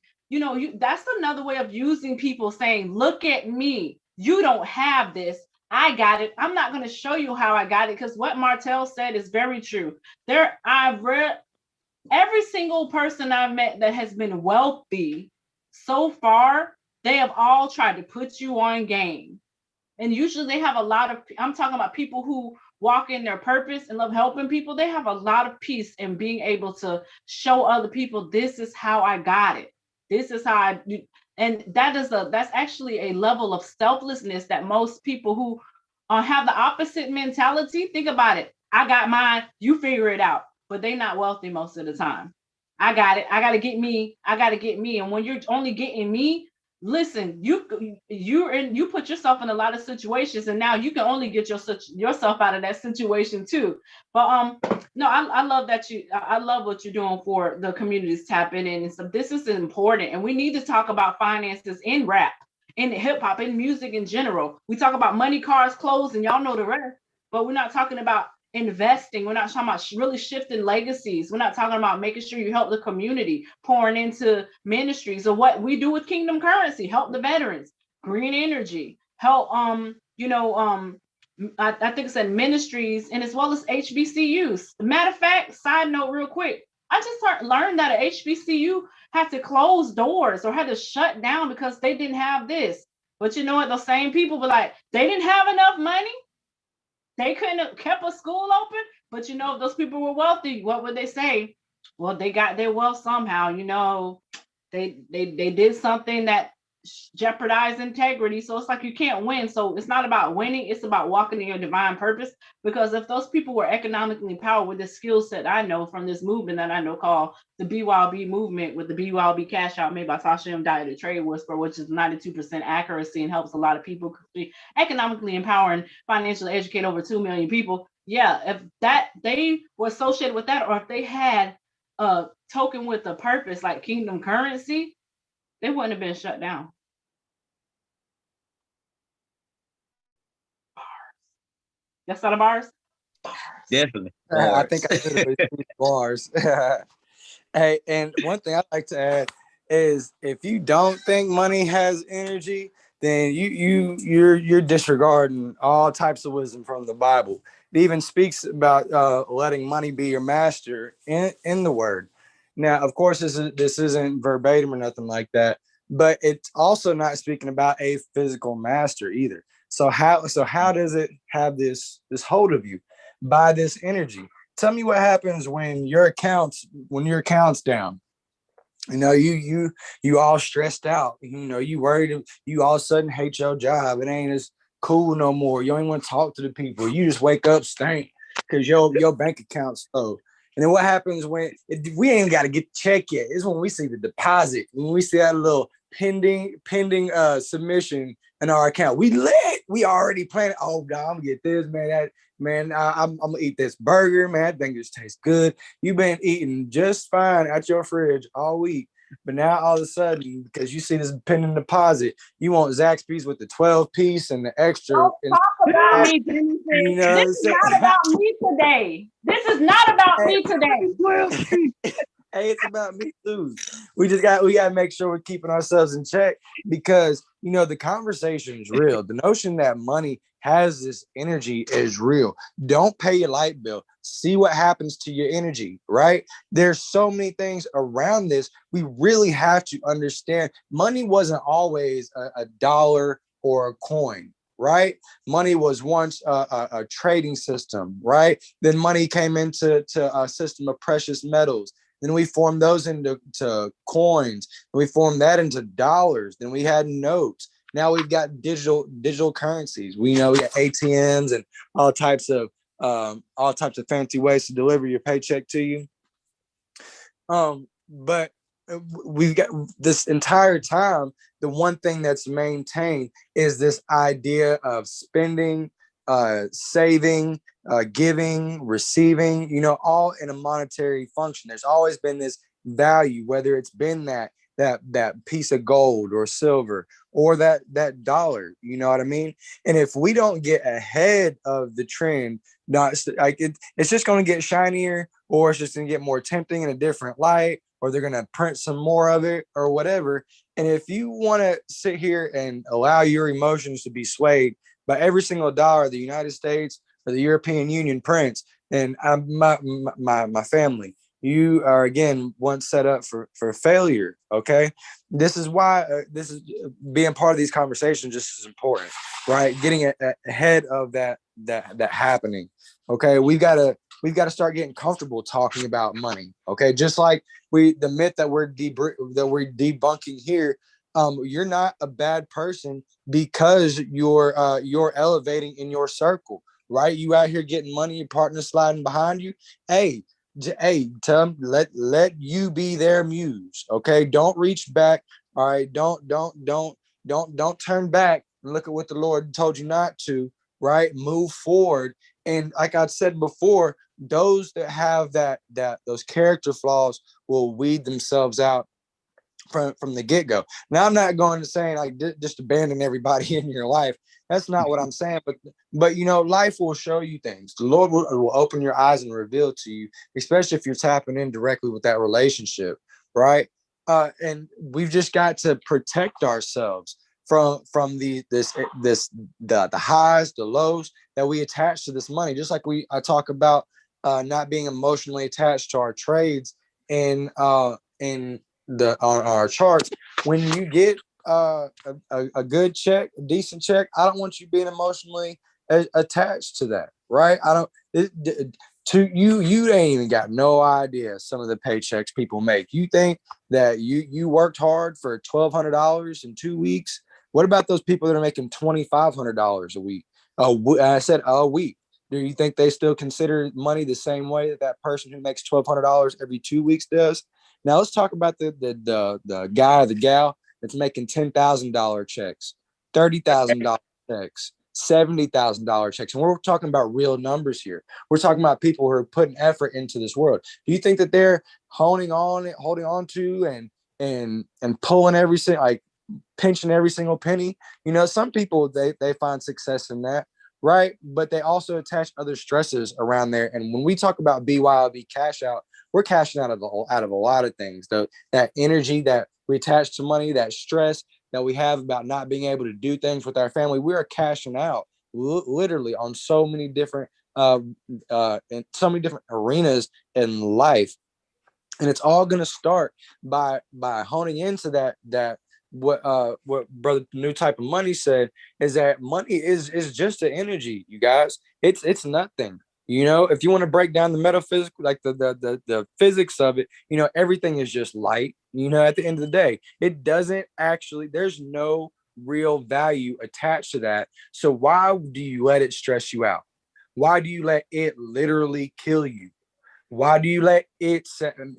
that's another way of using people saying, look at me, you don't have this, I got it. I'm not going to show you how I got it, because what Martell said is very true. I've read every single person I've met that has been wealthy so far, they have all tried to put you on game. And usually they have I'm talking about people who walk in their purpose and love helping people. They have a lot of peace in being able to show other people, this is how I got it. This is how I do. And that's actually a level of selflessness that most people who have the opposite mentality, think about it. I got mine, you figure it out. But they're not wealthy most of the time. I got it. I got to get me. I got to get me. And when you're only getting me, listen, you put yourself in a lot of situations, and now you can only get yourself out of that situation too. But no, I love that I love what you're doing for the communities tapping in and stuff. This is important, and we need to talk about finances in rap, in hip hop, in music in general. We talk about money, cars, clothes, and y'all know the rest, but we're not talking about investing. We're not talking about really shifting legacies. We're not talking about making sure you help the community, pouring into ministries, or what we do with Kingdom Currency, help the veterans, green energy, help I think it said ministries, and as well as HBCUs. Matter of fact, side note real quick, I just learned that a HBCU had to close doors or had to shut down because they didn't have this. But you know what? Those same people were like, they didn't have enough money. They couldn't have kept a school open. But if those people were wealthy, what would they say? Well, they got their wealth somehow. They did something that jeopardized integrity. So it's like you can't win. So it's not about winning. It's about walking in your divine purpose. Because if those people were economically empowered with this skill set I know from this movement that I know called the BYOB movement, with the BYOB cash out made by Sasha M. Dye, the Trade Whisperer, which is 92% accuracy and helps a lot of people economically empower and financially educate over 2 million people. Yeah, if they were associated with that, or if they had a token with a purpose like Kingdom Currency, they wouldn't have been shut down. That's not a bars.
Definitely.
I think I
Bars.
did it with bars. Hey, and one thing I'd like to add is if you don't think money has energy, then you're disregarding all types of wisdom from the Bible. It even speaks about letting money be your master in the word. Now, of course, this isn't verbatim or nothing like that, but it's also not speaking about a physical master either. So how does it have this hold of you? By this energy. Tell me what happens when your account's down. You know, you all stressed out. You know, you worried. You all of a sudden hate your job. It ain't as cool no more. You don't even want to talk to the people. You just wake up stank because your bank account's low. And then what happens when we ain't got to get the check yet? It's when we see the deposit, when we see that little pending submission in our account. We lit. We already planned. Oh God, I'm gonna get this, man. I'm gonna eat this burger, man. That thing just tastes good. You've been eating just fine at your fridge all week. But now all of a sudden, because you see this pending deposit, you want Zaxby's with the 12 piece and the extra.
Don't talk about me, Genesis.
You know
This is not about me today. This is not about me today.
Hey, it's about me too. We gotta make sure we're keeping ourselves in check because you know the conversation is real. The notion that money has this energy is real. Don't pay your light bill. See what happens to your energy, right? There's so many things around this. We really have to understand money wasn't always a dollar or a coin. Right, money was once a trading system. Right, then money came into a system of precious metals. Then we formed those into coins. We formed that into dollars. Then we had notes. Now we've got digital currencies. We got ATMs and all types of fancy ways to deliver your paycheck to you. But we've got this entire time. The one thing that's maintained is this idea of spending, saving, giving, receiving, all in a monetary function. There's always been this value, whether it's been that piece of gold or silver or that dollar, you know what I mean? And if we don't get ahead of the trend, it's just going to get shinier, or it's just going to get more tempting in a different light, or they're going to print some more of it or whatever. And if you want to sit here and allow your emotions to be swayed by every single dollar the United States or the European Union prints, then my family, you are again once set up for failure. Okay, this is why this is being part of these conversations just as important, right? Getting ahead of that happening. Okay, we've got to start getting comfortable talking about money. Okay, just like the myth that we're debunking here. You're not a bad person because you're elevating in your circle, right? You out here getting money, your partner sliding behind you. Hey, tell them, let you be their muse. Okay, don't reach back. All right, don't turn back and look at what the Lord told you not to. Right, move forward. And like I said before, those that have those character flaws will weed themselves out from the get-go. Now, I'm not going to say like just abandon everybody in your life. That's not what I'm saying. But life will show you things. The Lord will open your eyes and reveal to you, especially if you're tapping in directly with that relationship, right? And we've just got to protect ourselves from the highs, the lows that we attach to this money. Just like I talk about not being emotionally attached to our trades in our charts. When you get a good check, a decent check, I don't want you being emotionally attached to that, right? You ain't even got no idea some of the paychecks people make. You think that you worked hard for $1,200 in 2 weeks? What about those people that are making $2,500 a week? I said a week. Do you think they still consider money the same way that person who makes $1,200 every 2 weeks does? Now let's talk about the guy or the gal that's making $10,000 checks, $30,000 checks, $70,000 checks, and we're talking about real numbers here. We're talking about people who are putting effort into this world. Do you think that they're holding on to and pulling pinching every single penny? Some people they find success in that, right? But they also attach other stresses around there. And when we talk about BYOB cash out, we're cashing out of a lot of things. That energy that we attach to money, that stress that we have about not being able to do things with our family, we are cashing out literally on so many different in so many different arenas in life. And it's all going to start by honing into that what brother New Type of Money said, is that money is just an energy, you guys. It's nothing. You know, if you want to break down the metaphysical, like the physics of it, you know, everything is just light. You know, at the end of the day, it doesn't actually, there's no real value attached to that. So why do you let it stress you out? Why do you let it literally kill you? Why do you let it,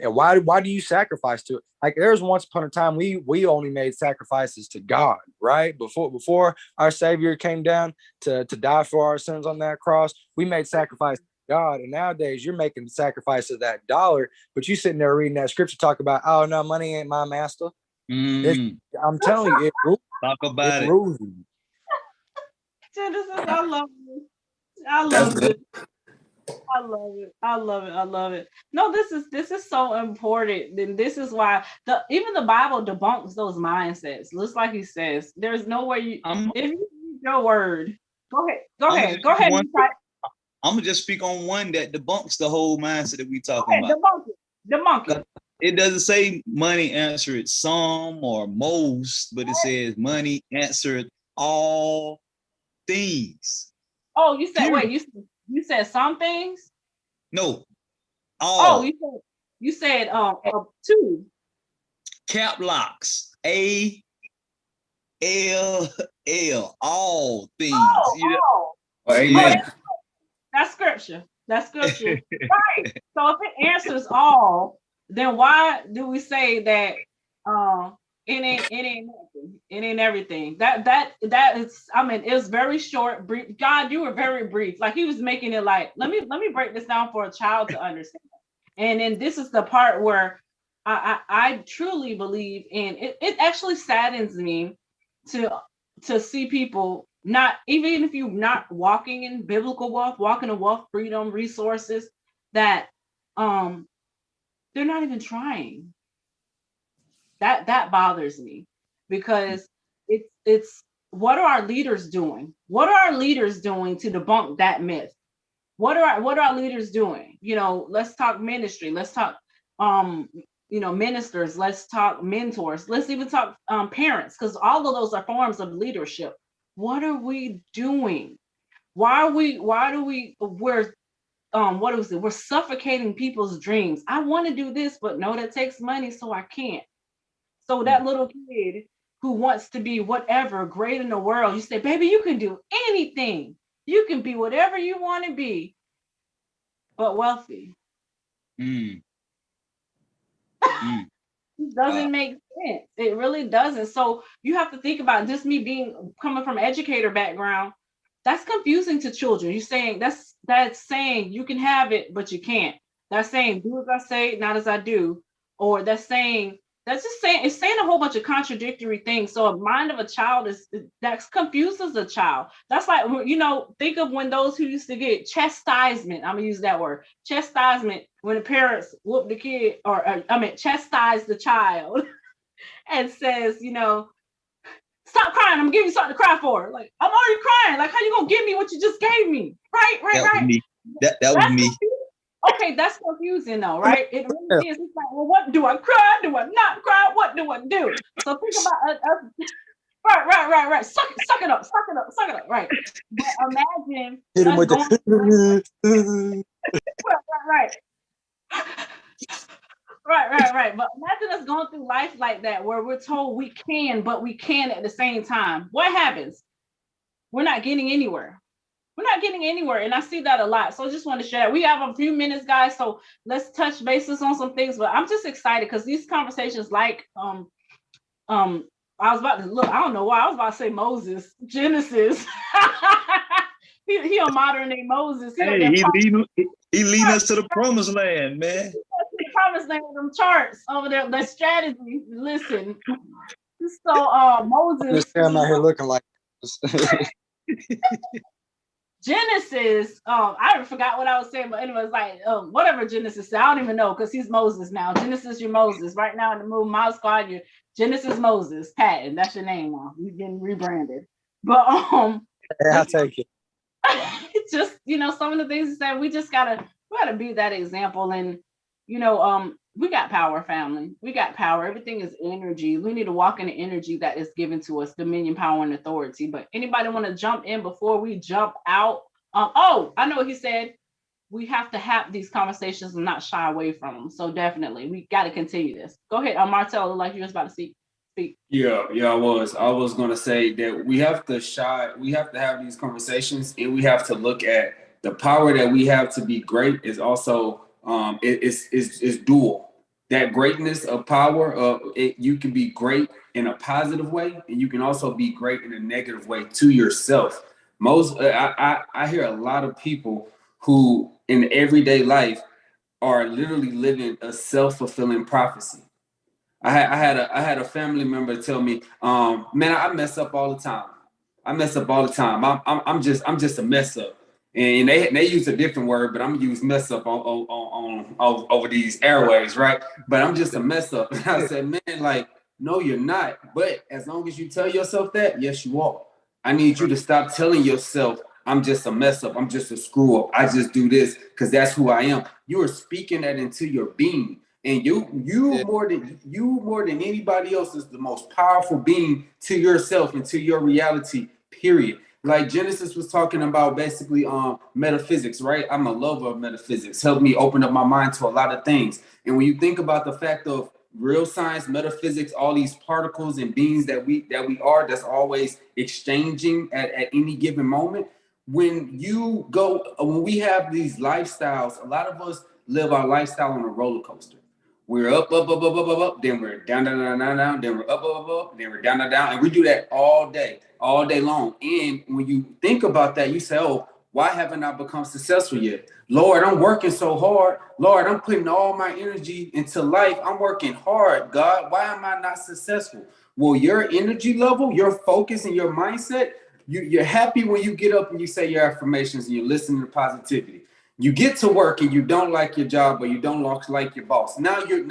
why do you sacrifice to it? Like, there's once upon a time we only made sacrifices to God, right? Before our Savior came down to die for our sins on that cross, we made sacrifice to God. And nowadays you're making the sacrifice of that dollar, but you sitting there reading that scripture talk about, oh no, money ain't my master. I'm telling you,
Talk about
it
it.
rules you.
Genesis, I love you. I
That's
love
good.
it. I love it. I love it. I love it. No, this is so important. And this is why even the Bible debunks those mindsets. Just like he says, there's no way you if you read your word. Go ahead. Go ahead.
I'm gonna just speak on one that debunks the whole mindset that we talking about.
Debunk it.
It doesn't say money answered some or most, but it says money answered all things.
Oh, you said,
Period.
wait, you said some things?
No, all.
Oh, you said two.
Cap locks. A L L, all things.
Amen.
That's scripture. That's scripture. Right. So if it answers all, then why do we say that it ain't nothing. It ain't everything. That is, I mean, it was very short, brief. God, you were very brief. Like, he was making it like, let me break this down for a child to understand. And then this is the part where I truly believe in it. It actually saddens me to see people not, even if you're not walking in biblical wealth, walking in wealth, freedom, resources, that they're not even trying. That bothers me, because it's what are our leaders doing? What are our leaders doing to debunk that myth? What are our leaders doing? You know, let's talk ministry. Let's talk ministers. Let's talk mentors. Let's even talk parents, because all of those are forms of leadership. What are we doing? We're suffocating people's dreams. I want to do this, but no, that takes money, so I can't. So that little kid who wants to be whatever great in the world, you say, baby, you can do anything. You can be whatever you want to be, but wealthy. It doesn't make sense. It really doesn't. So you have to think about, just me coming from an educator background, that's confusing to children. You're saying that's saying you can have it, but you can't. That's saying do as I say, not as I do. Or that's just saying, it's saying a whole bunch of contradictory things. So a mind of a child that confuses a child. That's like, think of when those who used to get chastisement, I'm gonna use that word, chastisement, when the parents whoop the kid, or chastise the child and says, stop crying, I'm gonna give you something to cry for. Like, I'm already crying. Like, how you gonna give me what you just gave me? Right.
Was me. That was me.
Okay, that's confusing though, right? It really is. It's like, well, what do I cry? Do I not cry? What do I do? So think about right. Suck it up. Right. But imagine
Hit him with
right. But imagine us going through life like that, where we're told we can, but we can at the same time. What happens? We're not getting anywhere. And I see that a lot. So I just want to share. We have a few minutes, guys, so let's touch bases on some things. But I'm just excited because these conversations, like I was about to look, I don't know why I was about to say Moses, Genesis. he a modern day Moses.
He leading us to the promised land, man.
The promised land, them charts over there, the strategy. Listen. So Moses.
I'm out here looking like
Genesis, I forgot what I was saying, but anyway, it's like whatever Genesis said, I don't even know because he's Moses now. Genesis, you're Moses. Right now in the movie Mob Squad, you're Genesis Moses. Patton, that's your name now. You're getting rebranded. But
I'll take it.
just some of the things he said, we gotta be that example. And we got power, family. We got power. Everything is energy. We need to walk in the energy that is given to us, dominion, power, and authority. But anybody want to jump in before we jump out? I know what he said. We have to have these conversations and not shy away from them. So definitely, we got to continue this. Go ahead, Martell, like you was about to speak.
Yeah, I was gonna say that we have to have these conversations, and we have to look at the power that we have to be great is also it's dual. That greatness of power, you can be great in a positive way, and you can also be great in a negative way to yourself. I hear a lot of people who in everyday life are literally living a self-fulfilling prophecy. I had a family member tell me, man, I mess up all the time. I'm just a mess up. And they use a different word, but I'm gonna use mess up on over these airways, right? But I'm just a mess up. And I said, man, like, no, you're not. But as long as you tell yourself that, yes, you are. I need you to stop telling yourself, I'm just a mess up. I'm just a screw up. I just do this because that's who I am. You are speaking that into your being. And you more than anybody else is the most powerful being to yourself and to your reality, period. Like Genesis was talking about basically metaphysics, right? I'm a lover of metaphysics. Helped me open up my mind to a lot of things. And when you think about the fact of real science, metaphysics, all these particles and beings that we are, that's always exchanging at any given moment. When we have these lifestyles, a lot of us live our lifestyle on a roller coaster. We're up, then we're down, then we're up, then we're down, and we do that all day long. And when you think about that, you say, "Oh, why haven't I become successful yet? Lord, I'm working so hard. Lord, I'm putting all my energy into life. I'm working hard. God, why am I not successful?" Well, your energy level, your focus, and your mindset, you're happy when you get up and you say your affirmations and you're listening to positivity. You get to work and you don't like your job or you don't like your boss. Now you're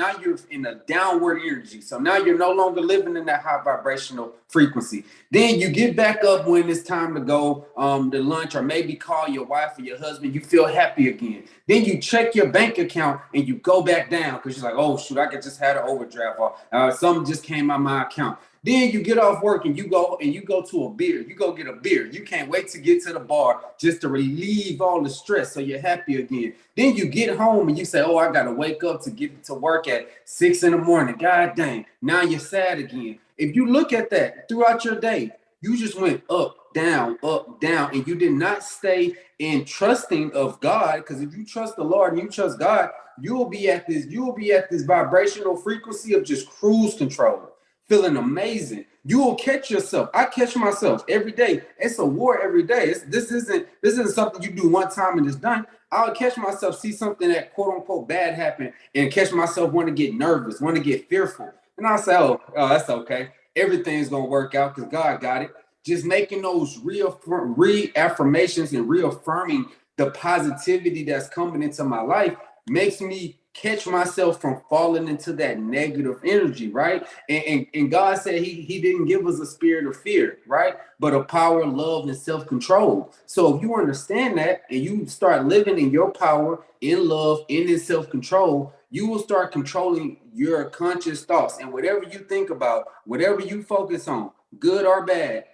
in a downward energy. So now you're no longer living in that high vibrational frequency. Then you get back up when it's time to go to lunch or maybe call your wife or your husband. You feel happy again. Then you check your bank account and you go back down because you're like, oh shoot, I could just had an overdraft or something just came out my account. Then you get off work and you go to a beer. You go get a beer. You can't wait to get to the bar just to relieve all the stress so you're happy again. Then you get home and you say, oh, I got to wake up to get to work at 6 in the morning. God dang. Now you're sad again. If you look at that throughout your day, you just went up, down, and you did not stay in trusting of God. Because if you trust the Lord and you trust God, you'll be at this vibrational frequency of just cruise control. Feeling amazing. You will catch yourself. I catch myself every day. It's a war every day. This isn't something you do one time and it's done. I'll catch myself, see something that quote unquote bad happen, and catch myself want to get nervous, want to get fearful. And I'll say, oh, that's okay. Everything's gonna work out because God got it. Just making those reaffirmations and reaffirming the positivity that's coming into my life makes me catch myself from falling into that negative energy, right? And God said he didn't give us a spirit of fear, right? But a power, love, and self-control. So if you understand that and you start living in your power, in love, and in self-control, you will start controlling your conscious thoughts. And whatever you think about, whatever you focus on, good or bad,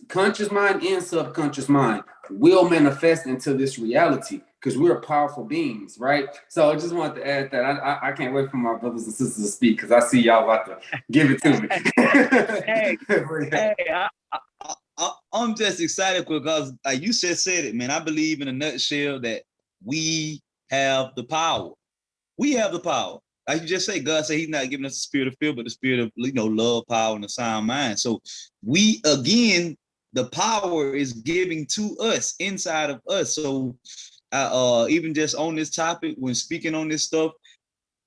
conscious mind and subconscious mind will manifest into this reality because we're powerful beings, right? So I just wanted to add that. I can't wait for my brothers and sisters to speak because I see y'all about to give it to
me. I'm just excited because like you just said it, man. I believe in a nutshell that we have the power. We have the power. Like you just say, God said he's not giving us the spirit of fear, but the spirit of love, power, and a sound mind. So we, again, the power is giving to us, inside of us. So even just on this topic, when speaking on this stuff,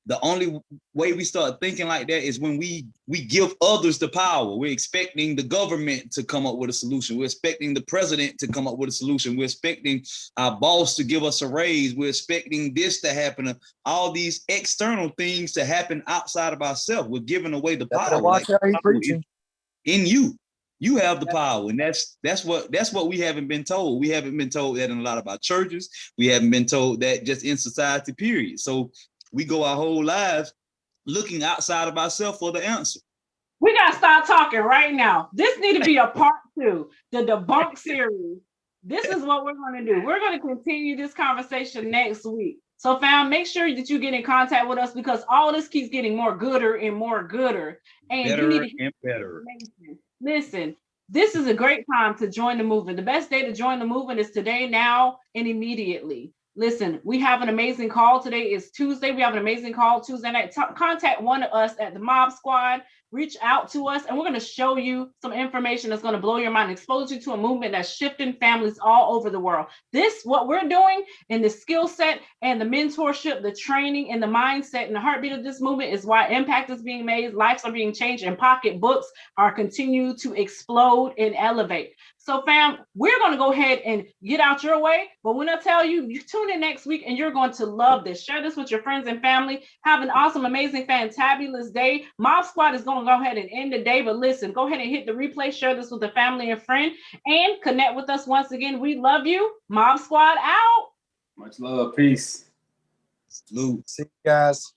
The only way we start thinking like that is when we give others the power. We're expecting the government to come up with a solution. We're expecting the president to come up with a solution. We're expecting our boss to give us a raise. We're expecting this to happen. All these external things to happen outside of ourselves. We're giving away the power.
Watch how you preaching.
In you. You have the power, and that's what we haven't been told. We haven't been told that in a lot of our churches. We haven't been told that just in society, period. So we go our whole lives looking outside of ourselves for the answer.
We gotta start talking right now. This need to be a part 2, the debunk series. This is what we're gonna do. We're gonna continue this conversation next week. So fam, make sure that you get in contact with us because all this keeps getting more gooder and more gooder. And
better
you need to
and better.
Listen, this is a great time to join the movement. The best day to join the movement is today, now, and immediately. Listen, we have an amazing call. Today is Tuesday. We have an amazing call Tuesday night. Contact one of us at the Mob Squad. Reach out to us, and we're going to show you some information that's going to blow your mind, expose you to a movement that's shifting families all over the world. This, what we're doing, and the skill set and the mentorship, the training and the mindset and the heartbeat of this movement is why impact is being made, lives are being changed, and pocketbooks are continuing to explode and elevate. So fam, we're going to go ahead and get out your way. But when I tell you, you tune in next week and you're going to love this. Share this with your friends and family. Have an awesome, amazing, fantabulous day. Mob Squad is going to go ahead and end the day. But listen, go ahead and hit the replay. Share this with a family and friend. And connect with us once again. We love you. Mob Squad out.
Much love. Peace.
Salute.
See you guys.